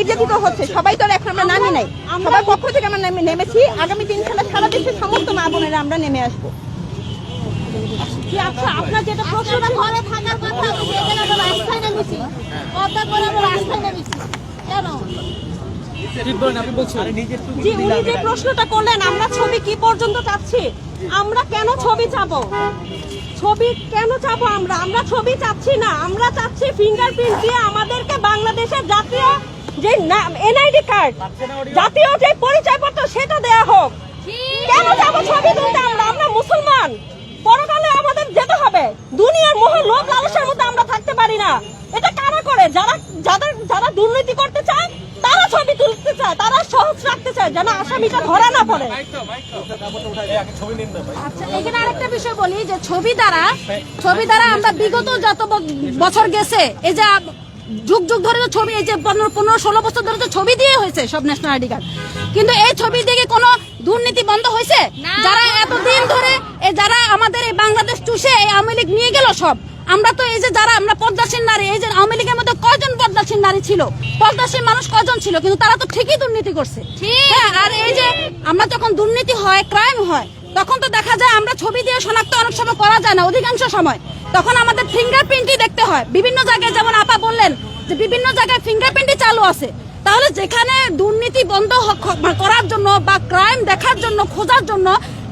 নির্যাতিত হচ্ছে, সবাই তো আর এখন আমরা নামি নাই, সবার পক্ষ থেকে আমরা নেমেছি। আগামী 3 সালে সারা দেশের সমস্ত মা বোনেরা আমরা নেমে আসবো। আচ্ছা, আপনার যেটা প্রশ্নটা ঘরে থাকার কথা, আমি এখানে আমরা রাস্তায় নেমেছি, পর্দা করে আমরা রাস্তায় নেমেছি কেন? জি, উনি যে প্রশ্নটা করলেন, আমরা ছবি কি পর্যন্ত চাচ্ছি, আমরা কেন ছবি চাবো, ছবি কেন চাবো? আমরা ছবি চাচ্ছি না, আমরা চাচ্ছি ফিঙ্গারপ্রিন্ট দিয়ে আমাদেরকে বাংলাদেশের জাতীয় যে এনআইডি কার্ড, জাতীয় যে পরিচয়পত্র সেটা দেয়া হোক। কেন যাবো ছবি তুলতে? আমরা মুসলমান, পরকালে আমাদের যেতে হবে। দুনিয়ার মোহ লোভ লালসার মধ্যে আমরা থাকতে পারি না। এটা কারা করে? যারা দুর্নীতি করতে চায়, তারা ছবি তুলতে চায়, তারা সহজ রাখতে চায় যেন আসামিটা ধরা না পড়ে। আচ্ছা, এখানে আরেকটা বিষয় বলি যে ছবি দ্বারা আমরা বিগত যত বছর গেছে, এই যে যুগ যুগ ধরে ছবি, এই যে 15-16 বছর ধরে তো ছবি দিয়ে হয়েছে সব ন্যাশনাল আইডি কার্ড, কিন্তু এই ছবি দিয়ে কোনো দুর্নীতি বন্ধ হয়েছে? যারা এতদিন ধরে যারা আমাদের এই বাংলাদেশ চুষে এই আওয়ামী লীগ নিয়ে গেল সব, আমরা তো এই যে যারা আমরা পর্দাসীন নারী, এই যে আওয়ামী লীগের মধ্যে কয়জন পর্দাসীন নারী ছিল, পর্দাসীন মানুষ কয়জন ছিল, কিন্তু তারা তো ঠিকই দুর্নীতি করছে। হ্যাঁ, আর এই যে আমরা যখন দুর্নীতি হয়, ক্রাইম হয়, তখন তো দেখা যায় আমরা ছবি দিয়ে শনাক্ত অনেক সময় করা যায় না, অধিকাংশ সময় তখন আমাদের ফিঙ্গারপ্রিন্টই দেখতে হয়। বিভিন্ন জায়গায়, যেমন আপা বললেন যে বিভিন্ন জায়গায় ফিঙ্গারপ্রিন্টই চালু আছে, তাহলে যেখানে দুর্নীতি বন্ধ করার জন্য বা ক্রাইম দেখার জন্য, খোঁজার জন্য,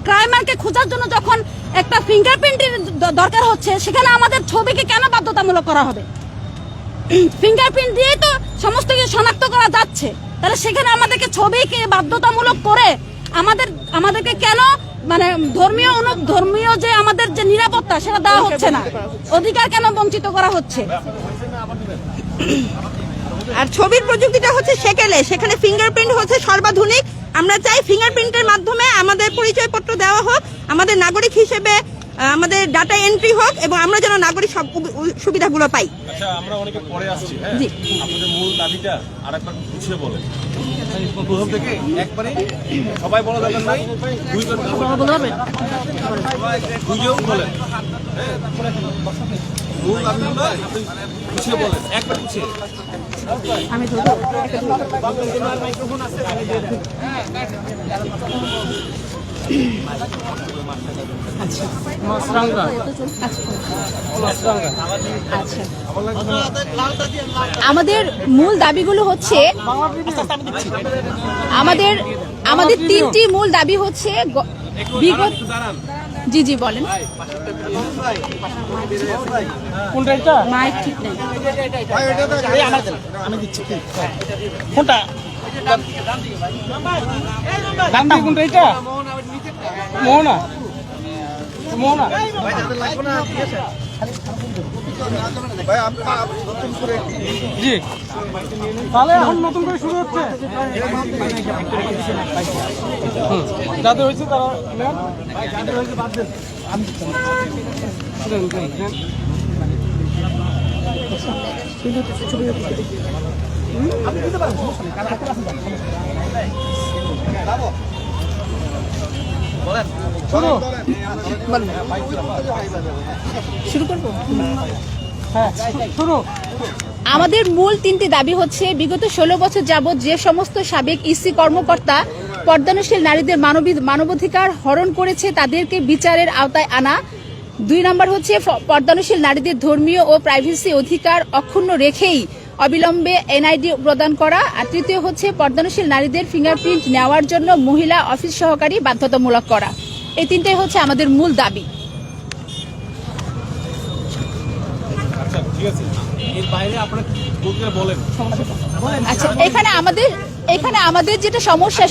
ক্রাইমারকে খোঁজার জন্য যখন একটা ফিঙ্গারপ্রিন্টের দরকার হচ্ছে, সেখানে আমাদের ছবিকে কেন বাধ্যতামূলক করা হবে? ফিঙ্গারপ্রিন্ট দিয়ে তো সমস্ত কিছু শনাক্ত করা যাচ্ছে, তাহলে সেখানে আমাদেরকে ছবিকে বাধ্যতামূলক করে আমাদেরকে কেন মানে ধর্মীয় যে আমাদের যে নিরাপত্তা সেটা দেওয়া হচ্ছে না, অধিকার কেন বঞ্চিত করা হচ্ছে? আর ছবির প্রযুক্তিটা হচ্ছে সেখানে ফিঙ্গারপ্রিন্ট হচ্ছে সর্বাধুনিক। আমরা চাই ফিঙ্গারপ্রিন্টের মাধ্যমে আমাদের পরিচয়পত্র দেওয়া হোক, আমাদের নাগরিক হিসেবে আমাদের ডাটা এন্ট্রি হোক, এবং আমরা যেন নাগরিক সব সুবিধাগুলো পাই। আচ্ছা, আমরা অনেকে পরে আসছি, হ্যাঁ, আপনাদের মূল দাবিটা আরেকবার গুছিয়ে বলেন। প্রথম থেকে একবারে সবাই বলা দরকার নাই, দুইজন বলেন, মূল দাবিগুলো গুছিয়ে বলেন, একবার গুছিয়ে। আমি আমাদের মূল দাবিগুলো হচ্ছে, আমাদের 3টি মূল দাবি হচ্ছে বিগত। জি জি বলেন। কোনটা? মাইক ঠিক নেই। আমি দিচ্ছি কি কোনটা? গান্ধী কোনটা? এটা মোহনা জি, তাহলে এখন নতুন করে শুরু হচ্ছে। যাদের হয়েছে তারা বাদ দেন। আপনি দিতে পারেন, শুরু করবো। হ্যাঁ, শুরু। আমাদের মূল 3টি দাবি হচ্ছে, বিগত 16 বছর যাবৎ যে সমস্ত সাবেক ইসি কর্মকর্তা পর্দানশীল নারীদের মানবাধিকার হরণ করেছে, তাদেরকে বিচারের আওতায় আনা। 2 নম্বর হচ্ছে পর্দানশীল নারীদের ধর্মীয় ও প্রাইভেসি অধিকার অক্ষুণ্ণ রেখেই অবিলম্বে এনআইডি প্রদান করা। আর 3য় হচ্ছে পর্দানশীল নারীদের ফিঙ্গারপ্রিন্ট নেওয়ার জন্য মহিলা অফিস সহকারী বাধ্যতামূলক করা। এই 3টাই হচ্ছে আমাদের মূল দাবি। আচ্ছা, ঠিক আছে, এর বাইরে আপনারা বলতে বলেন। আচ্ছা, এখানে আমাদের যেটা সমস্যা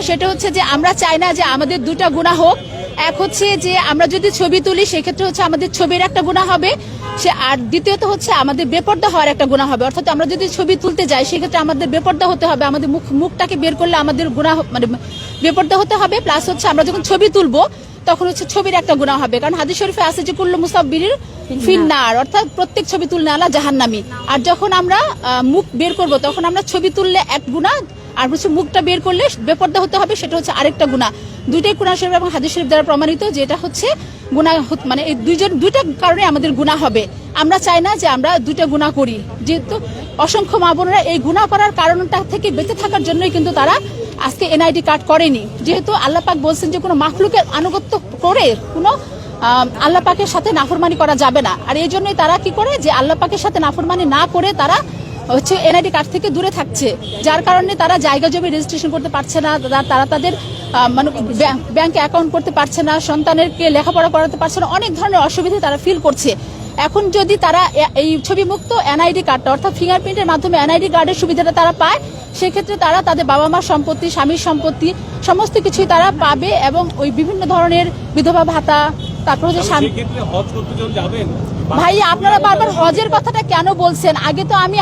সেটা হচ্ছে যে আমরা চাই না যে আমাদের 2টা গুনাহ হোক। এক হচ্ছে যে আমরা যদি ছবি তুলি, সেক্ষেত্রে হচ্ছে আমাদের ছবির একটা গুনাহ হবে, আর দ্বিতীয়ত হচ্ছে আমাদের বেপর্দা হওয়ার একটা গুনাহ হবে। অর্থাৎ আমরা যদি ছবি তুলতে যাই, সেক্ষেত্রে আমাদের বেপর্দা হতে হবে, আমাদের মুখটাকে বের করলে আমাদের গুনাহ মানে বেপর্দা হতে হবে। প্লাস হচ্ছে আমরা যখন ছবি তুলবো তখন হচ্ছে ছবির একটা গুনাহ হবে, কারণ হাদিস শরীফে আছে যে কুল্লু মুসাব্বিরির ফিন্নার, অর্থাৎ প্রত্যেক ছবি তুলনে আলা জাহান্নামী। আর যখন আমরা মুখ বের করব, তখন আমরা ছবি তুললে এক গুনাহ, আর হচ্ছে মুখটা বের করলে বেপর্দা হতে হবে, সেটা হচ্ছে আরেকটা গুনাহ। দুইটাই কোরআন শরীফ এবং হাদিস শরীফ দ্বারা প্রমাণিত, যেটা হচ্ছে গুনাহ, মানে এই দুইটা কারণে আমাদের গুনাহ হবে। আমরা চাই না যে আমরা দুইটা গুনাহ করি, যেহেতু অসংখ্য মা বোনেরা এই গুনাহ করার কারণটা থেকে বেঁচে থাকার জন্যই কিন্তু তারা আজকে এনআইডি কার্ড করেনি। যেহেতু আল্লাহ পাক বলছেন যে কোনো মাখলুকের আনুগত্য করে কোনো আল্লাহ পাকের সাথে নাফরমানি করা যাবে না। আর এই জন্যই তারা কি করে, যে আল্লাহ পাকের সাথে নাফরমানি না করে তারা হচ্ছে এনআইডি কার্ড থেকে দূরে থাকছে, যার কারণে তারা জায়গা জমি রেজিস্ট্রেশন করতে পারছে না, তারা তাদের মানে ব্যাংকে অ্যাকাউন্ট করতে পারছে না, সন্তানেরকে লেখাপড়া করাতে পারছে না, অনেক ধরনের অসুবিধা তারা ফিল করছে। এখন যদি তারা এই ছবি মুক্ত এনআইডি কার্ডটা অর্থাৎ ফিঙ্গারপ্রিন্টের মাধ্যমে এনআইডি কার্ডের সুবিধাটা তারা পায়, সেক্ষেত্রে তারা তাদের বাবা মার সম্পত্তি, স্বামীর সম্পত্তি সমস্ত কিছুই তারা পাবে, এবং ওই বিভিন্ন ধরনের বিধবা ভাতা, তারপর যে স্বামী। সেক্ষেত্রে হজ করতে যখন যাবেন, ভাই আপনারা বারবার হজের কথাটা কেন বলছেন? আগে তো আমি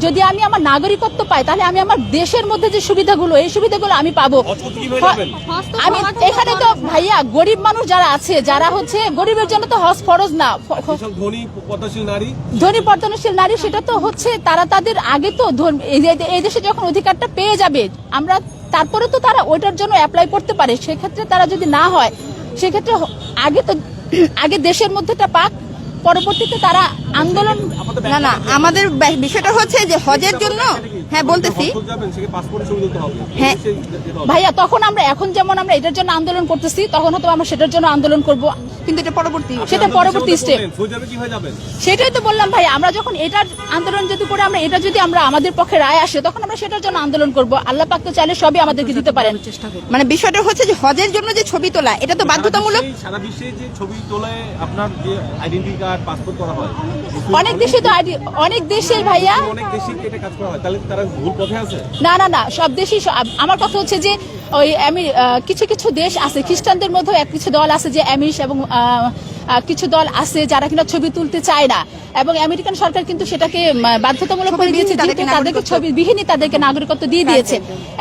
যদি আমি আমার নাগরিকত্ব পাই, তাহলে আমি আমার দেশের মধ্যে যে সুবিধাগুলো, এই সুবিধাগুলো আমি পাবো। হজ করতে কিভাবে যাবেন? আমি এখানে তো ভাইয়া গরিব মানুষ যারা আছে, যারা হচ্ছে গরিবের জন্য তো হজ ফরজ না। যেসব ধনী পদ্মাশীল নারী, ধনী পর্যটনশীল নারী, সেটা তো হচ্ছে তারা তাদের আগে তো এই দেশে যখন অধিকারটা পেয়ে যাবে, আমরা তারপরে তো তারা ওইটার জন্য অ্যাপ্লাই করতে পারে। সেক্ষেত্রে তারা যদি না হয়, সেক্ষেত্রে আগে দেশের মধ্যেটা পাক, পরবর্তীতে তারা আন্দোলন। না আমাদের বিষয়টা হচ্ছে যে হজের জন্য, হ্যাঁ বলতেছি, হজ করতে যাবেন, সেখানে পাসপোর্ট ছবি দিতে হবে। হ্যাঁ। ভাইয়া তখন আমরা এখন যেমন আমরা এটার জন্য আন্দোলন করতেছি, তখন হয়তো আমরা সেটার জন্য আন্দোলন করব, কিন্তু এটা পরবর্তী। সেটা পরবর্তী স্টেপ। সৌদি আরবে কিভাবে যাবেন? সেটাই তো বললাম ভাই, আমরা যখন এটার আন্দোলন যদি করে, আমরা এটা যদি আমরা আমাদের পক্ষে রায় আসে, তখন আমরা সেটার জন্য আন্দোলন করব। আল্লাহ পাক তো চাইলে সবই আমাদেরকে দিতে পারেন। মানে বিষয়টা হচ্ছে যে হজের জন্য যে ছবি তোলা, এটা তো বাধ্যতামূলক। সারা বিশ্বে যে ছবি তোলে আপনার যে আইডেন্টি কার্ড, পাসপোর্ট করা হয়, অনেক দেশে তো অনেক দেশেই ভাইয়া, অনেক দেশে এটা কাজ করা হয়, তাহলে তারা ভুল পথে আছে? না সব দেশই। আমার কথা হচ্ছে যে ওই কিছু কিছু দেশ আছে, খ্রিস্টানদের মধ্যেও কিছু দল আছে যে অ্যামিশ, এবং কিছু দল আছে যারা কিনা ছবি তুলতে চায় না, এবং আমেরিকান সরকার কিন্তু সেটাকে বাধ্যতামূলক করে দিয়েছে, যেহেতু তাদেরকে ছবিবিহীনই তাদেরকে নাগরিকত্ব দিয়ে দিয়েছে।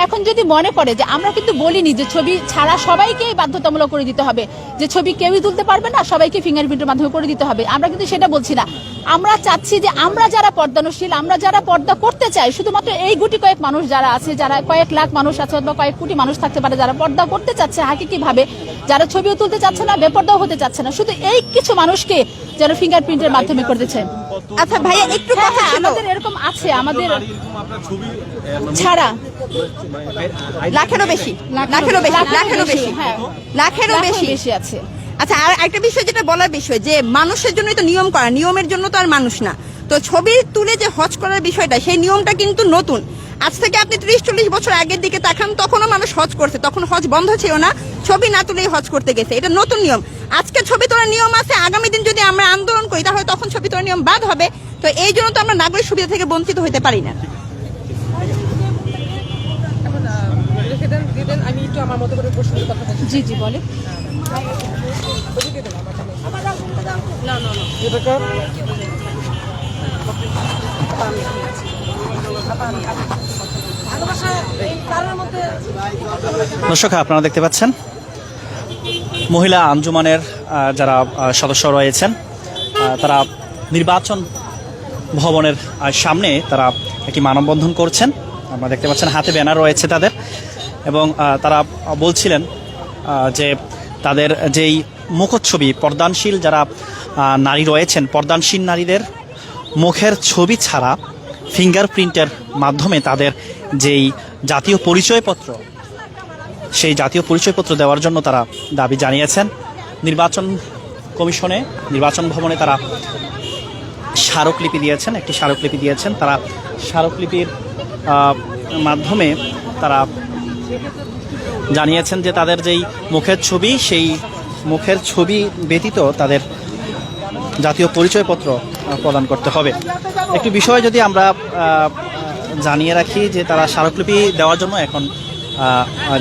এখন যদি মনে করে যে, আমরা কিন্তু বলিনি যে ছবি ছাড়া সবাইকেই বাধ্যতামূলক করে দিতে হবে, যে ছবি কেউই তুলতে পারবে না, সবাইকে ফিঙ্গারপ্রিন্টের মাধ্যমে করে দিতে হবে, আমরা কিন্তু সেটা বলছি না। আমরা চাচ্ছি যে আমরা যারা পর্দানশীল, আমরা যারা পর্দা করতে চাই, শুধুমাত্র এই গুটি কয়েক মানুষ যারা আছে, যারা কয়েক লাখ মানুষ আছে অথবা কয়েক কোটি মানুষ থাকতে পারে, যারা পর্দা করতে চাচ্ছে হাকিকিভাবে, যারা ছবিও তুলতে চাচ্ছে না, বেপর্দাও হতে চাচ্ছে না, শুধু এই কিছু মানুষকে যারা ফিঙ্গারপ্রিন্টের মাধ্যমে করতেছে। আচ্ছা ভাইয়া একটু কথা ছিল, আমাদের এরকম আছে, আমাদের এরকম আপনার ছবি ছাড়া লাখেরও বেশি, হ্যাঁ, লাখেরও বেশি। বেশি আছে। আচ্ছা, আর একটা বিষয় যেটা বলার বিষয়, যে মানুষের জন্যই তো নিয়ম করা, নিয়মের জন্য তো আর মানুষ না। তো ছবি তুলে যে হজ করার বিষয়টা, সেই নিয়মটা কিন্তু নতুন। আজ থেকে আপনি 30-40 বছর আগের দিকে তাকান, তখনও মানুষ হজ করছে, তখন হজ বন্ধ ছিল না, ছবি না তুলেই হজ করতে গেছে, এটা নতুন নিয়ম। আজকে ছবি তোলার নিয়ম আছে, আগামী দিন যদি আমরা আন্দোলন করি, তাহলে তখন ছবি তোলার নিয়ম বাদ হবে। তো এই জন্য তো আমরা নাগরিক সুবিধা থেকে বঞ্চিত হতে পারি না। আমি একটু আমার মতো করে প্রশ্নের কথা বলছি। জি বলে। দর্শক, আপনারা দেখতে পাচ্ছেন মহিলা আঞ্জুমানের যারা সদস্য রয়েছেন, তারা নির্বাচন ভবনের সামনে তারা একটি মানববন্ধন করছেন। আপনারা দেখতে পাচ্ছেন হাতে ব্যানার রয়েছে তাদের, এবং তারা বলছিলেন যে তাদের যেই মুখচ্ছবি, পর্দানশীল যারা নারী রয়েছেন, পর্দানশীল নারীদের মুখের ছবি ছাড়া ফিঙ্গারপ্রিন্টের মাধ্যমে তাদের যেই জাতীয় পরিচয়পত্র, সেই জাতীয় পরিচয়পত্র দেওয়ার জন্য তারা দাবি জানিয়েছেন। নির্বাচন কমিশনে, নির্বাচন ভবনে তারা স্মারকলিপি দিয়েছেন, একটি স্মারকলিপি দিয়েছেন। তারা স্মারকলিপির মাধ্যমে তারা জানিয়েছেন যে তাদের যেই মুখের ছবি, সেই মুখের ছবি ব্যতীত তাদের জাতীয় পরিচয়পত্র প্রদান করতে হবে। একটি বিষয় যদি আমরা জানিয়ে রাখি, যে তারা স্মারকলিপি দেওয়ার জন্য এখন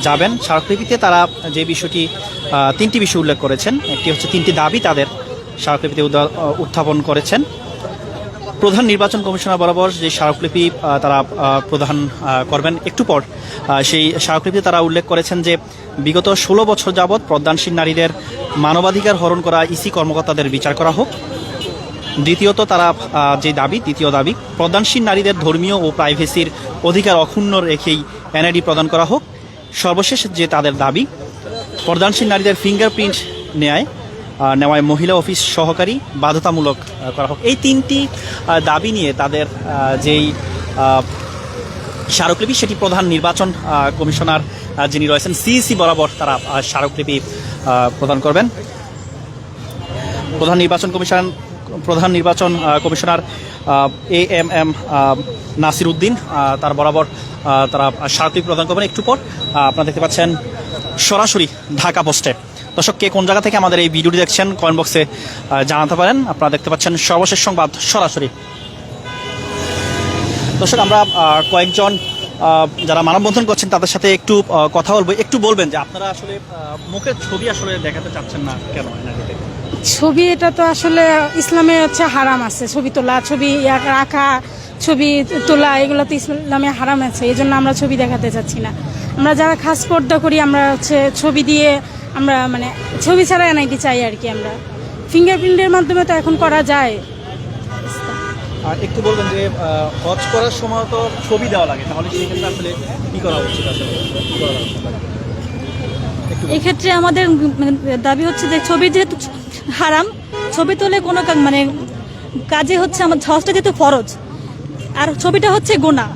যাবেন। স্মারকলিপিতে তারা যে বিষয়টি, তিনটি বিষয় উল্লেখ করেছেন। একটি হচ্ছে তিনটি দাবি তাদের স্মারকলিপিতে উত্থাপন করেছেন। প্রধান নির্বাচন কমিশনার বরাবর যে স্মারকলিপি তারা প্রদান করবেন একটু পর, সেই স্মারকলিপিতে তারা উল্লেখ করেছেন যে বিগত 16 বছর যাবৎ পর্দানশীল নারীদের মানবাধিকার হরণ করা ইসি কর্মকর্তাদের বিচার করা হোক। দ্বিতীয়ত তারা যে দাবি, দ্বিতীয় দাবি, প্রদানশীল নারীদের ধর্মীয় ও প্রাইভেসির অধিকার অক্ষুণ্ণ রেখেই এনআইডি প্রদান করা হোক। সর্বশেষ যে তাদের দাবি, প্রদানশীল নারীদের ফিঙ্গারপ্রিন্ট নেওয়ায় মহিলা অফিস সহকারী বাধ্যতামূলক করা হোক। এই তিনটি দাবি নিয়ে তাদের যেই স্মারকলিপি, সেটি প্রধান নির্বাচন কমিশনার যিনি রয়েছেন সিইসি বরাবর তারা স্মারকলিপি প্রদান করবেন। প্রধান নির্বাচন কমিশনার AMM নাসির উদ্দিন তার বরাবর তারা স্মারকলিপি প্রদান করবেন। একটু পর আপনারা দেখতে পাচ্ছেন সরাসরি ঢাকা পোস্টে। দর্শক, কে কোন জায়গা থেকে আমাদের এই ভিডিওটি দেখছেন কমেন্ট বক্সে জানাতে পারেন। আপনারা দেখতে পাচ্ছেন সর্বশেষ সংবাদ সরাসরি। দর্শক, আমরা কয়েকজন যারা মানববন্ধন করছেন তাদের সাথে একটু কথা বলবো। একটু বলবেন যে আপনারা আসলে মুখের ছবি আসলে দেখাতে চাচ্ছেন না কেন? ছবি এটা তো আসলে ইসলামে হচ্ছে হারাম আছে, ছবি তোলা, ছবি রাখা, ছবি তোলা, এগুলো তো ইসলামে হারাম আছে। এই জন্য আমরা ছবি দেখাতে চাচ্ছি না। আমরা যারা খাস পর্দা করি আমরা হচ্ছে ছবি দিয়ে, আমরা মানে ছবি ছাড়া এনআইডি চাই আর কি। আমরা ফিঙ্গারপ্রিন্টের মাধ্যমে তো এখন করা যায়। একটু বলবেন যে হজ করার সময় তো ছবি দেওয়া লাগে, তাহলে সেই ক্ষেত্রে আসলে কি করা উচিত? আসলে এই ক্ষেত্রে আমাদের দাবি হচ্ছে যে ছবি যেহেতু হারাম, ছবি তোলে কোনো মানে কাজে হচ্ছে আমার হজটা যেহেতু ফরজ, আর ছবিটা হচ্ছে গুনাহ।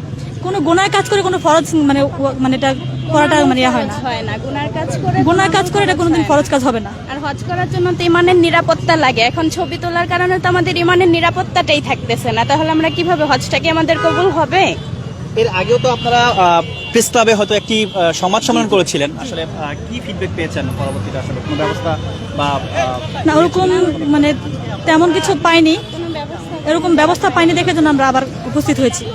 কোনো গুনার কাজ করে কোনো ফরজ মানে এটা করাটা মানে হয় না। গুনার কাজ করে এটা কোনোদিন ফরজ কাজ হবে না। আর হজ করার জন্য তো ইমানের নিরাপত্তা লাগে। এখন ছবি তোলার কারণে তো আমাদের ইমানের নিরাপত্তাটাই থাকতেছে না, তাহলে আমরা কিভাবে হজটাকে আমাদের কবুল হবে? এর আগেও তো আপনারা প্রেস ক্লাবে হয়তো একটি সংবাদ সম্মেলন করেছিলেন, আসলে কি ফিডব্যাক পেয়েছেন পরবর্তীতে? আসলে কোনো ব্যবস্থা বা না, ওরকম মানে তেমন কিছু পাইনি, এরকম ব্যবস্থা পাইনি দেখে জন্য আমরা আবার উপস্থিত হয়েছি।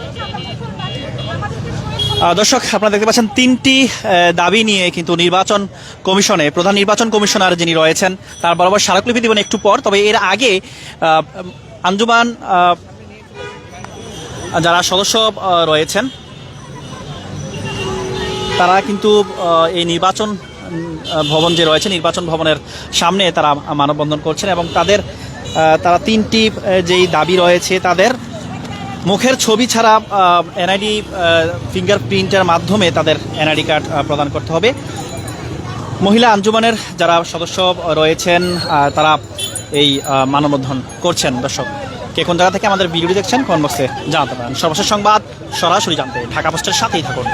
দর্শক, আপনারা দেখতে পাচ্ছেন তিনটি দাবি নিয়ে কিন্তু নির্বাচন কমিশনে প্রধান নির্বাচন কমিশনার যিনি রয়েছেন তার বরাবর স্মারকলিপি দেবেন একটু পর। তবে এর আগে আঞ্জুমান যারা সদস্য রয়েছেন তারা কিন্তু এই নির্বাচন ভবন যে রয়েছে, নির্বাচন ভবনের সামনে তারা মানববন্ধন করছেন এবং তারা তিনটি যেই দাবি রয়েছে, তাদের মুখের ছবি ছাড়া এনআইডি ফিঙ্গারপ্রিন্টের মাধ্যমে তাদের এনআইডি কার্ড প্রদান করতে হবে। মহিলা আঞ্জুমানের যারা সদস্য রয়েছেন তারা এই মানববন্ধন করছেন। দর্শক, কে কোন জায়গা থেকে আমাদের ভিডিওটি দেখছেন কমেন্ট বক্সে জানাতে পারেন। সর্বশেষ সংবাদ সরাসরি জানতে ঢাকা পোস্টের সাথেই থাকুন।